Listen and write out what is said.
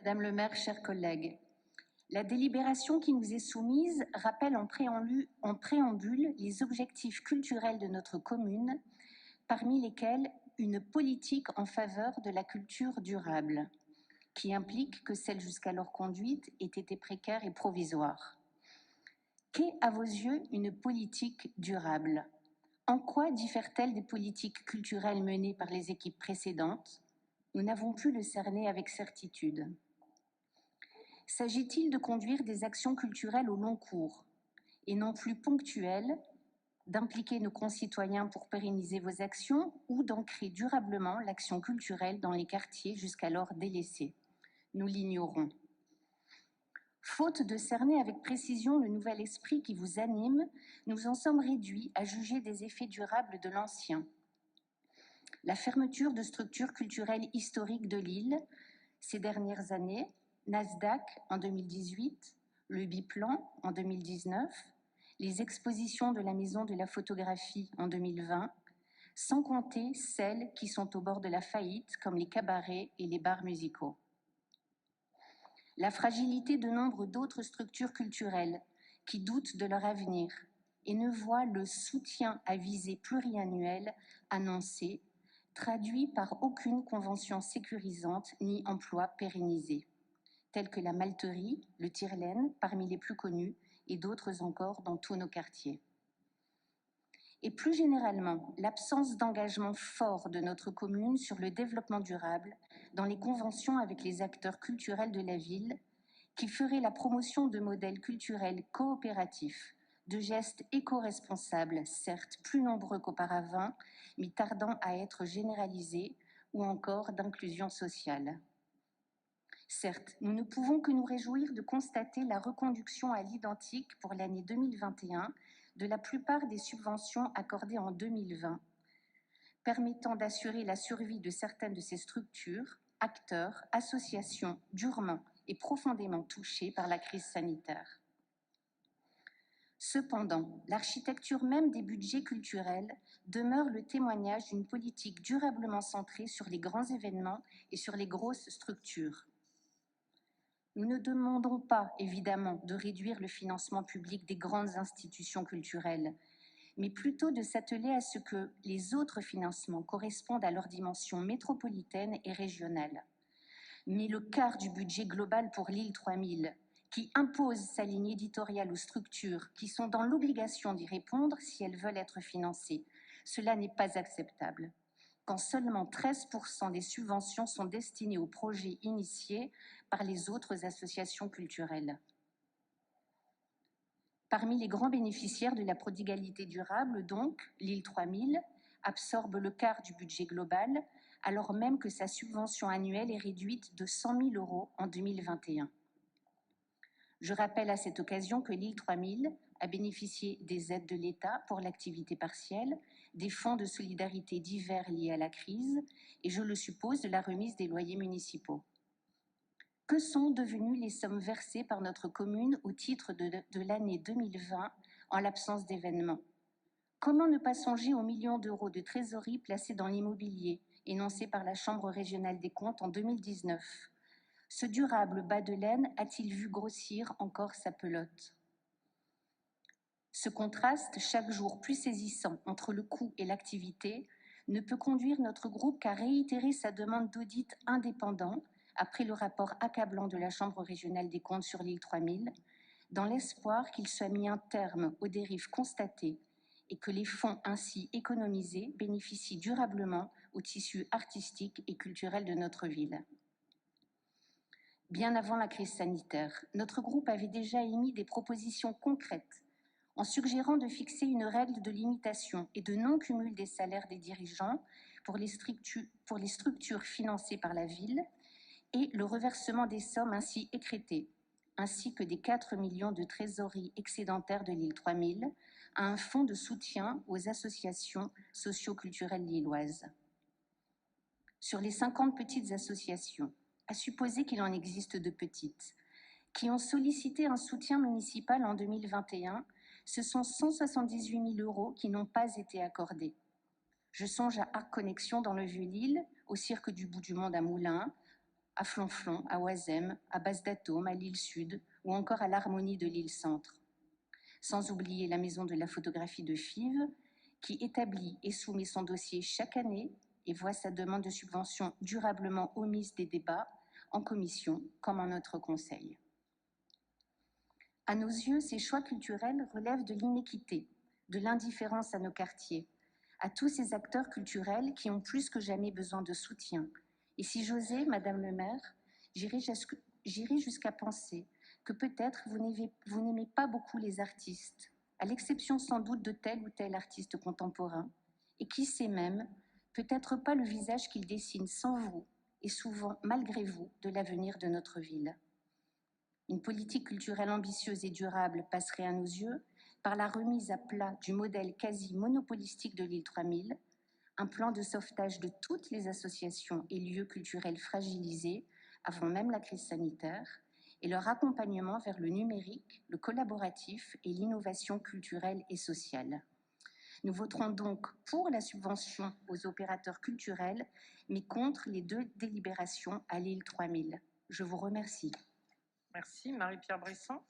Madame le maire, chers collègues, la délibération qui nous est soumise rappelle en préambule les objectifs culturels de notre commune, parmi lesquels une politique en faveur de la culture durable, qui implique que celle jusqu'alors conduite ait été précaire et provisoire. Qu'est, à vos yeux, une politique durable ? En quoi diffère-t-elle des politiques culturelles menées par les équipes précédentes ? Nous n'avons pu le cerner avec certitude. S'agit-il de conduire des actions culturelles au long cours et non plus ponctuelles, d'impliquer nos concitoyens pour pérenniser vos actions ou d'ancrer durablement l'action culturelle dans les quartiers jusqu'alors délaissés? Nous l'ignorons. Faute de cerner avec précision le nouvel esprit qui vous anime, nous en sommes réduits à juger des effets durables de l'ancien. La fermeture de structures culturelles historiques de l'île ces dernières années, Nasdaq en 2018, le Biplan en 2019, les expositions de la Maison de la Photographie en 2020, sans compter celles qui sont au bord de la faillite, comme les cabarets et les bars musicaux. La fragilité de nombre d'autres structures culturelles qui doutent de leur avenir et ne voient le soutien à visée pluriannuelle annoncé, traduit par aucune convention sécurisante ni emploi pérennisé, tels que la malterie, le tire-laine, parmi les plus connus, et d'autres encore dans tous nos quartiers. Et plus généralement, l'absence d'engagement fort de notre commune sur le développement durable dans les conventions avec les acteurs culturels de la ville, qui ferait la promotion de modèles culturels coopératifs, de gestes éco-responsables, certes plus nombreux qu'auparavant, mais tardant à être généralisés, ou encore d'inclusion sociale. Certes, nous ne pouvons que nous réjouir de constater la reconduction à l'identique pour l'année 2021 de la plupart des subventions accordées en 2020, permettant d'assurer la survie de certaines de ces structures, acteurs, associations durement et profondément touchés par la crise sanitaire. Cependant, l'architecture même des budgets culturels demeure le témoignage d'une politique durablement centrée sur les grands événements et sur les grosses structures. Nous ne demandons pas, évidemment, de réduire le financement public des grandes institutions culturelles, mais plutôt de s'atteler à ce que les autres financements correspondent à leur dimension métropolitaine et régionale. Mais le quart du budget global pour l'île 3000, qui impose sa ligne éditoriale aux structures qui sont dans l'obligation d'y répondre si elles veulent être financées, cela n'est pas acceptable. Quand seulement 13% des subventions sont destinées aux projets initiés par les autres associations culturelles. Parmi les grands bénéficiaires de la prodigalité durable, donc, l'île 3000 absorbe le quart du budget global, alors même que sa subvention annuelle est réduite de 100 000 € en 2021. Je rappelle à cette occasion que l'île 3000 a bénéficié des aides de l'État pour l'activité partielle, des fonds de solidarité divers liés à la crise et, je le suppose, de la remise des loyers municipaux. Que sont devenues les sommes versées par notre commune au titre de l'année 2020 en l'absence d'événements? Comment ne pas songer aux millions d'euros de trésorerie placés dans l'immobilier, énoncés par la Chambre régionale des comptes en 2019? Ce durable bas de laine a-t-il vu grossir encore sa pelote? Ce contraste, chaque jour plus saisissant entre le coût et l'activité, ne peut conduire notre groupe qu'à réitérer sa demande d'audit indépendant après le rapport accablant de la Chambre régionale des comptes sur l'île 3000, dans l'espoir qu'il soit mis un terme aux dérives constatées et que les fonds ainsi économisés bénéficient durablement au tissu artistique et culturel de notre ville. Bien avant la crise sanitaire, notre groupe avait déjà émis des propositions concrètes en suggérant de fixer une règle de limitation et de non-cumul des salaires des dirigeants pour les structures financées par la ville et le reversement des sommes ainsi écrêtées, ainsi que des 4 millions de trésorerie excédentaires de l'île 3000 à un fonds de soutien aux associations socio-culturelles lilloises. Sur les 50 petites associations, à supposer qu'il en existe de petites, qui ont sollicité un soutien municipal en 2021, ce sont 178 000 € qui n'ont pas été accordés. Je songe à Arc Connexion dans le Vieux-Lille, au Cirque du Bout du Monde à Moulins, à Flonflon, à Oisem, à Basse-d'Atome, à l'île Sud ou encore à l'Harmonie de l'île Centre. Sans oublier la Maison de la photographie de Fives, qui établit et soumet son dossier chaque année et voit sa demande de subvention durablement omise des débats en commission comme en notre conseil. À nos yeux, ces choix culturels relèvent de l'inéquité, de l'indifférence à nos quartiers, à tous ces acteurs culturels qui ont plus que jamais besoin de soutien. Et si j'osais, Madame le maire, j'irais jusqu'à penser que peut-être vous n'aimez pas beaucoup les artistes, à l'exception sans doute de tel ou tel artiste contemporain, et qui sait même, peut-être pas le visage qu'il dessine sans vous, et souvent malgré vous, de l'avenir de notre ville. Une politique culturelle ambitieuse et durable passerait à nos yeux par la remise à plat du modèle quasi monopolistique de l'île 3000, un plan de sauvetage de toutes les associations et lieux culturels fragilisés avant même la crise sanitaire, et leur accompagnement vers le numérique, le collaboratif et l'innovation culturelle et sociale. Nous voterons donc pour la subvention aux opérateurs culturels, mais contre les 2 délibérations à l'île 3000. Je vous remercie. Merci. Marie-Pierre Bresson.